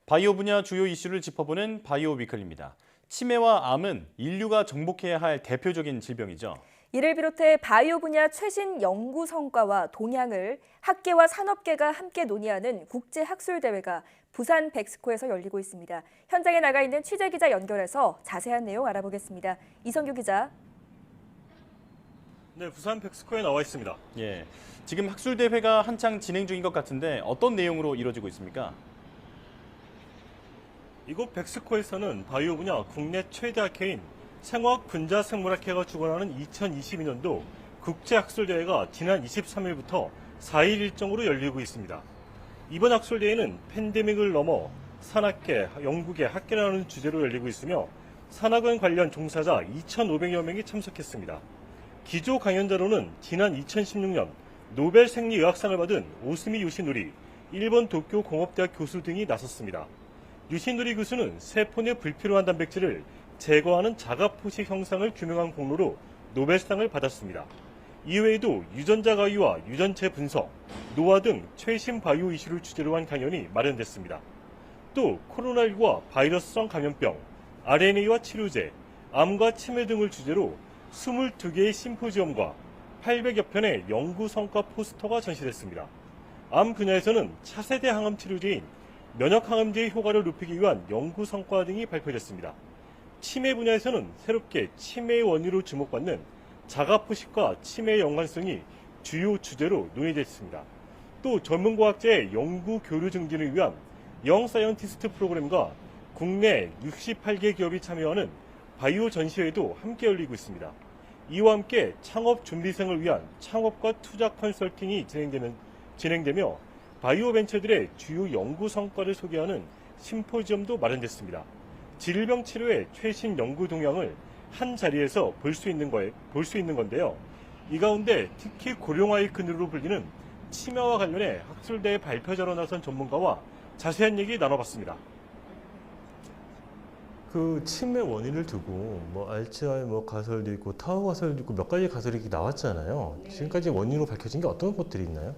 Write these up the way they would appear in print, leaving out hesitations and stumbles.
바이오 분야 주요 이슈를 짚어보는 바이오 위클입니다. 치매와 암은 인류가 정복해야 할 대표적인 질병이죠. 이를 비롯해 바이오 분야 최신 연구 성과와 동향을 학계와 산업계가 함께 논의하는 국제학술대회가 부산 백스코에서 열리고 있습니다. 현장에 나가 있는 취재기자 연결해서 자세한 내용 알아보겠습니다. 이성규 기자. 네, 부산 백스코에 나와 있습니다. 예, 지금 학술대회가 한창 진행 중인 것 같은데 어떤 내용으로 이루어지고 있습니까? 이곳 백스코에서는 바이오 분야 국내 최대 학회인 생화학 분자생물학회가 주관하는 2022년도 국제학술대회가 지난 23일부터 4일 일정으로 열리고 있습니다. 이번 학술대회는 팬데믹을 넘어 산학계, 연구계, 학계라는 주제로 열리고 있으며 산학원 관련 종사자 2,500여 명이 참석했습니다. 기조 강연자로는 지난 2016년 노벨 생리의학상을 받은 오스미 요시노리, 일본 도쿄 공업대학 교수 등이 나섰습니다. 요시노리 교수는 세포 내 불필요한 단백질을 제거하는 자가포식 형상을 규명한 공로로 노벨상을 받았습니다. 이외에도 유전자 가위와 유전체 분석, 노화 등 최신 바이오 이슈를 주제로 한 강연이 마련됐습니다. 또 코로나19와 바이러스성 감염병, RNA와 치료제, 암과 치매 등을 주제로 22개의 심포지엄과 800여 편의 연구 성과 포스터가 전시됐습니다. 암 분야에서는 차세대 항암 치료제인 면역항암제의 효과를 높이기 위한 연구 성과 등이 발표됐습니다. 치매 분야에서는 새롭게 치매의 원인으로 주목받는 자가포식과 치매의 연관성이 주요 주제로 논의됐습니다. 또 전문과학자의 연구 교류 증진을 위한 영 사이언티스트 프로그램과 국내 68개 기업이 참여하는 바이오 전시회도 함께 열리고 있습니다. 이와 함께 창업 준비생을 위한 창업과 투자 컨설팅이 진행되며 바이오 벤처들의 주요 연구 성과를 소개하는 심포지엄도 마련됐습니다. 질병 치료의 최신 연구 동향을 한 자리에서 볼 수 있는 건데요. 이 가운데 특히 고령화의 근으로 불리는 치매와 관련해 학술대회 발표자로 나선 전문가와 자세한 얘기 나눠봤습니다. 그 치매 원인을 두고 뭐 알츠하이머 가설도 있고 타우 가설도 있고 몇 가지 가설이 나왔잖아요. 네. 지금까지 원인으로 밝혀진 게 어떤 것들이 있나요?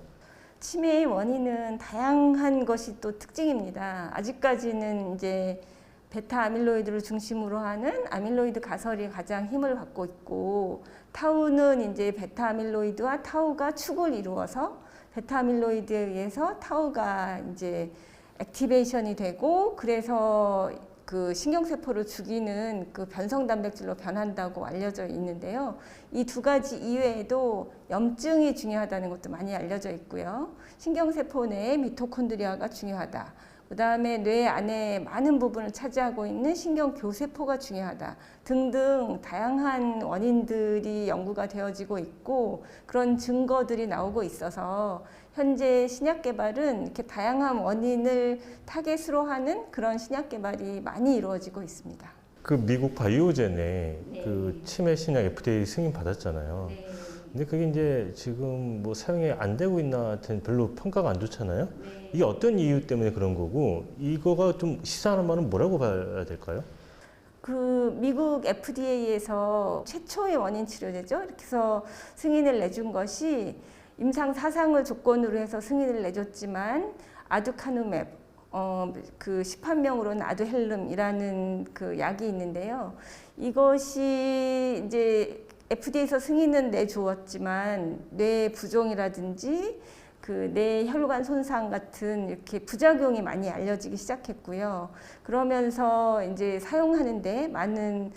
치매의 원인은 다양한 것이 또 특징입니다. 아직까지는 이제 베타 아밀로이드를 중심으로 하는 아밀로이드 가설이 가장 힘을 받고 있고, 타우는 이제 베타 아밀로이드와 타우가 축을 이루어서 베타 아밀로이드에 의해서 타우가 이제 액티베이션이 되고, 그래서 그 신경세포를 죽이는 그 변성 단백질로 변한다고 알려져 있는데요. 이 두 가지 이외에도 염증이 중요하다는 것도 많이 알려져 있고요. 신경세포 내에 미토콘드리아가 중요하다. 그 다음에 뇌 안에 많은 부분을 차지하고 있는 신경교세포가 중요하다 등등 다양한 원인들이 연구가 되어지고 있고, 그런 증거들이 나오고 있어서 현재 신약 개발은 이렇게 다양한 원인을 타겟으로 하는 그런 신약 개발이 많이 이루어지고 있습니다. 그 미국 바이오젠에 네. 그 치매 신약 FDA 승인 받았잖아요. 네. 근데 그게 이제 지금 뭐 사용이 안 되고 있나 하여튼 별로 평가가 안 좋잖아요. 네. 이게 어떤 이유 때문에 그런 거고, 이거가 좀 시사하는 바는 뭐라고 봐야 될까요? 그 미국 FDA에서 최초의 원인 치료제죠. 이렇게 해서 승인을 내준 것이 임상 4상을 조건으로 해서 승인을 내줬지만 아두카누맵, 그 시판명으로는 아두헬름이라는 그 약이 있는데요. 이것이 이제 FDA에서 승인은 내주었지만 뇌 부종이라든지 그 뇌 혈관 손상 같은 이렇게 부작용이 많이 알려지기 시작했고요. 그러면서 이제 사용하는데 많은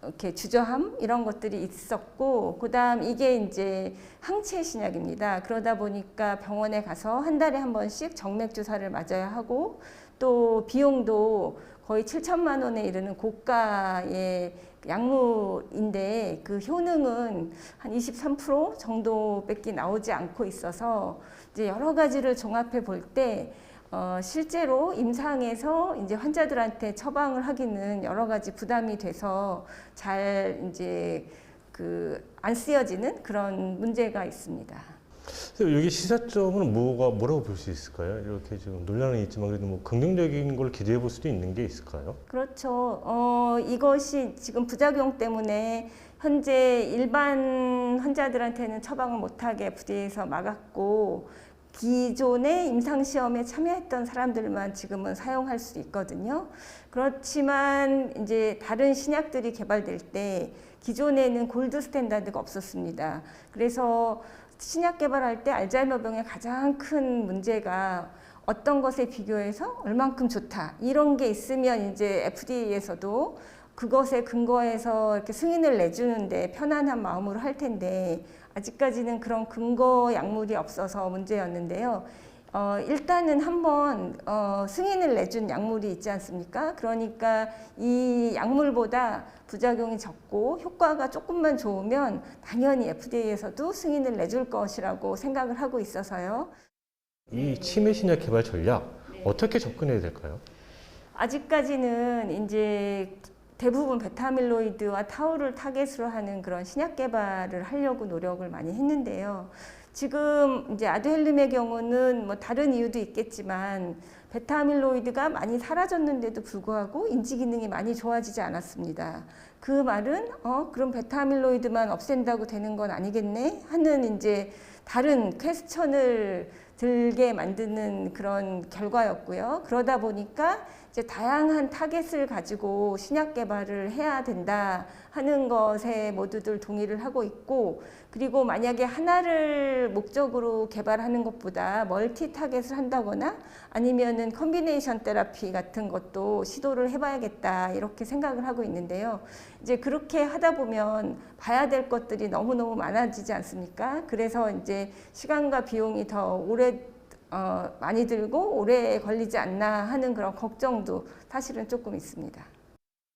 이렇게 주저함 이런 것들이 있었고, 그다음 이게 이제 항체 신약입니다. 그러다 보니까 병원에 가서 한 달에 한 번씩 정맥 주사를 맞아야 하고, 또 비용도 거의 7천만 원에 이르는 고가의 약물인데 그 효능은 한 23% 정도밖에 나오지 않고 있어서 이제 여러 가지를 종합해 볼 때 실제로 임상에서 이제 환자들한테 처방을 하기는 여러 가지 부담이 돼서 잘 이제 그 안 쓰여지는 그런 문제가 있습니다. 그래서 여기 시사점은 뭐라고 볼 수 있을까요? 이렇게 지금 논란은 있지만 그래도 뭐 긍정적인 걸 기대해 볼 수도 있는 게 있을까요? 그렇죠. 이것이 지금 부작용 때문에 현재 일반 환자들한테는 처방을 못하게 FDA에서 막았고, 기존의 임상시험에 참여했던 사람들만 지금은 사용할 수 있거든요. 그렇지만 이제 다른 신약들이 개발될 때 기존에는 골드 스탠다드가 없었습니다. 그래서 신약 개발할 때 알츠하이머병의 가장 큰 문제가 어떤 것에 비교해서 얼만큼 좋다 이런 게 있으면 이제 FDA에서도 그것에 근거해서 이렇게 승인을 내주는데 편안한 마음으로 할 텐데 아직까지는 그런 근거 약물이 없어서 문제였는데요. 일단은 한번 승인을 내준 약물이 있지 않습니까? 그러니까 이 약물보다 부작용이 적고 효과가 조금만 좋으면 당연히 FDA에서도 승인을 내줄 것이라고 생각을 하고 있어서요. 이 치매 신약 개발 전략 어떻게 접근해야 될까요? 아직까지는 이제 대부분 베타아밀로이드와 타우를 타겟으로 하는 그런 신약 개발을 하려고 노력을 많이 했는데요. 지금 이제 아두헬름의 경우는 뭐 다른 이유도 있겠지만 베타아밀로이드가 많이 사라졌는데도 불구하고 인지 기능이 많이 좋아지지 않았습니다. 그 말은 그럼 베타아밀로이드만 없앤다고 되는 건 아니겠네 하는 이제 다른 퀘스천을 들게 만드는 그런 결과였고요. 그러다 보니까 이제 다양한 타겟을 가지고 신약 개발을 해야 된다 하는 것에 모두들 동의를 하고 있고, 그리고 만약에 하나를 목적으로 개발하는 것보다 멀티 타겟을 한다거나 아니면은 컨비네이션 테라피 같은 것도 시도를 해봐야겠다 이렇게 생각을 하고 있는데요. 이제 그렇게 하다 보면 봐야 될 것들이 너무너무 많아지지 않습니까? 그래서 이제 시간과 비용이 더 많이 들고 오래 걸리지 않나 하는 그런 걱정도 사실은 조금 있습니다.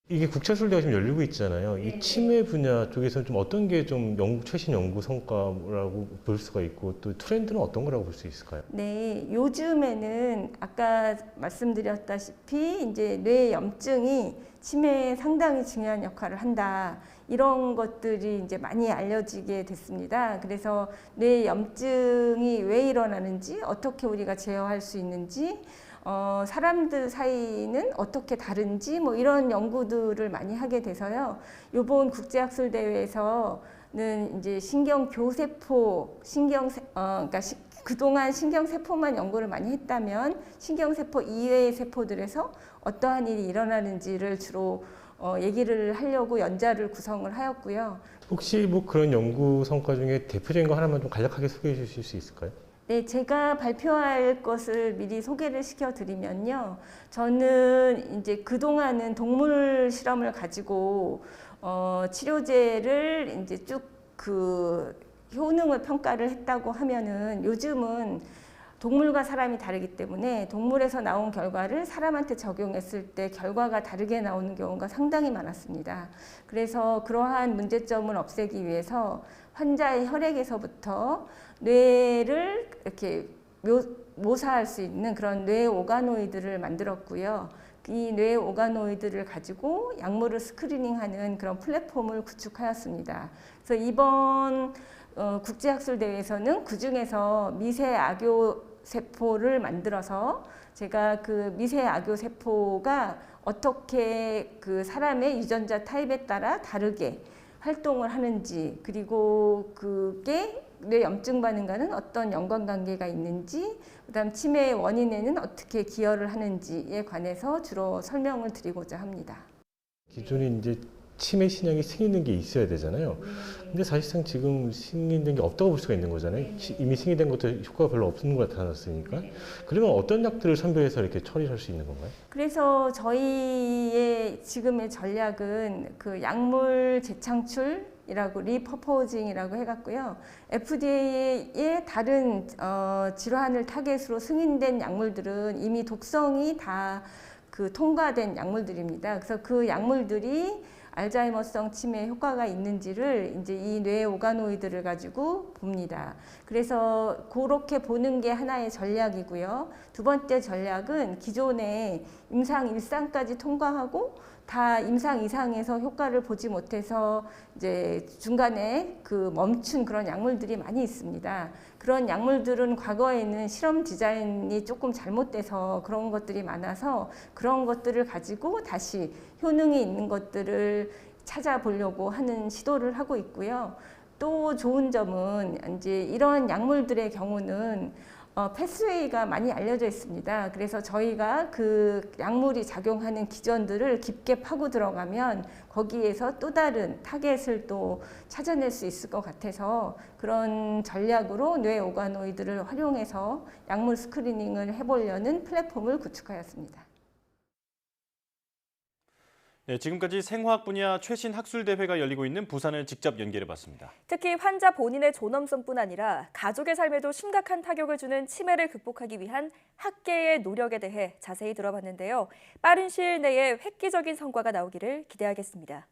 이게 국제술대가 지금 열리고 있잖아요. 이 치매 분야 쪽에서는 좀 어떤 게 좀 최신 연구 성과라고 볼 수가 있고 또 트렌드는 어떤 거라고 볼 수 있을까요? 네, 요즘에는 아까 말씀드렸다시피 이제 뇌 염증이 치매에 상당히 중요한 역할을 한다. 이런 것들이 이제 많이 알려지게 됐습니다. 그래서 뇌 염증이 왜 일어나는지, 어떻게 우리가 제어할 수 있는지, 사람들 사이는 어떻게 다른지 뭐 이런 연구들을 많이 하게 돼서요. 이번 국제학술대회에서는 이제 신경교세포, 그러니까 그동안 신경세포만 연구를 많이 했다면 신경세포 이외의 세포들에서 어떠한 일이 일어나는지를 주로 얘기를 하려고 연자를 구성을 하였고요. 혹시 뭐 그런 연구 성과 중에 대표적인 거 하나만 좀 간략하게 소개해 주실 수 있을까요? 네, 제가 발표할 것을 미리 소개를 시켜드리면요. 저는 이제 그동안은 동물 실험을 가지고 치료제를 이제 쭉 그 효능을 평가를 했다고 하면은 요즘은 동물과 사람이 다르기 때문에 동물에서 나온 결과를 사람한테 적용했을 때 결과가 다르게 나오는 경우가 상당히 많았습니다. 그래서 그러한 문제점을 없애기 위해서 환자의 혈액에서부터 뇌를 이렇게 모사할 수 있는 그런 뇌 오가노이드를 만들었고요. 이 뇌 오가노이드를 가지고 약물을 스크리닝하는 그런 플랫폼을 구축하였습니다. 그래서 이번 국제학술대회에서는 그 중에서 미세 악교 세포를 만들어서 제가 그 미세 악교 세포가 어떻게 그 사람의 유전자 타입에 따라 다르게 활동을 하는지, 그리고 그게 뇌 염증 반응과는 어떤 연관관계가 있는지, 그다음 치매의 원인에는 어떻게 기여를 하는지에 관해서 주로 설명을 드리고자 합니다. 기존에 이제 치매 신약이 승인된 게 있어야 되잖아요. 근데 사실상 지금 승인된 게 없다고 볼 수가 있는 거잖아요. 이미 승인된 것도 효과가 별로 없는 것 나타났으니까. 그러면 어떤 약들을 선별해서 이렇게 처리할 수 있는 건가요? 그래서 저희의 지금의 전략은 그 약물 재창출이라고 리퍼포징이라고 해갖고요. FDA의 다른 질환을 타겟으로 승인된 약물들은 이미 독성이 다 그 통과된 약물들입니다. 그래서 그 약물들이 알츠하이머성 치매에 효과가 있는지를 이제 이 뇌 오가노이드를 가지고 봅니다. 그래서 그렇게 보는 게 하나의 전략이고요. 두 번째 전략은 기존에 임상 1상까지 통과하고 다 임상 이상에서 효과를 보지 못해서 이제 중간에 그 멈춘 그런 약물들이 많이 있습니다. 그런 약물들은 과거에는 실험 디자인이 조금 잘못돼서 그런 것들이 많아서 그런 것들을 가지고 다시 효능이 있는 것들을 찾아보려고 하는 시도를 하고 있고요. 또 좋은 점은 이제 이런 약물들의 경우는 패스웨이가 많이 알려져 있습니다. 그래서 저희가 그 약물이 작용하는 기전들을 깊게 파고 들어가면 거기에서 또 다른 타겟을 또 찾아낼 수 있을 것 같아서 그런 전략으로 뇌 오가노이드를 활용해서 약물 스크리닝을 해보려는 플랫폼을 구축하였습니다. 네, 지금까지 생화학 분야 최신 학술 대회가 열리고 있는 부산을 직접 연결해봤습니다. 특히 환자 본인의 존엄성뿐 아니라 가족의 삶에도 심각한 타격을 주는 치매를 극복하기 위한 학계의 노력에 대해 자세히 들어봤는데요. 빠른 시일 내에 획기적인 성과가 나오기를 기대하겠습니다.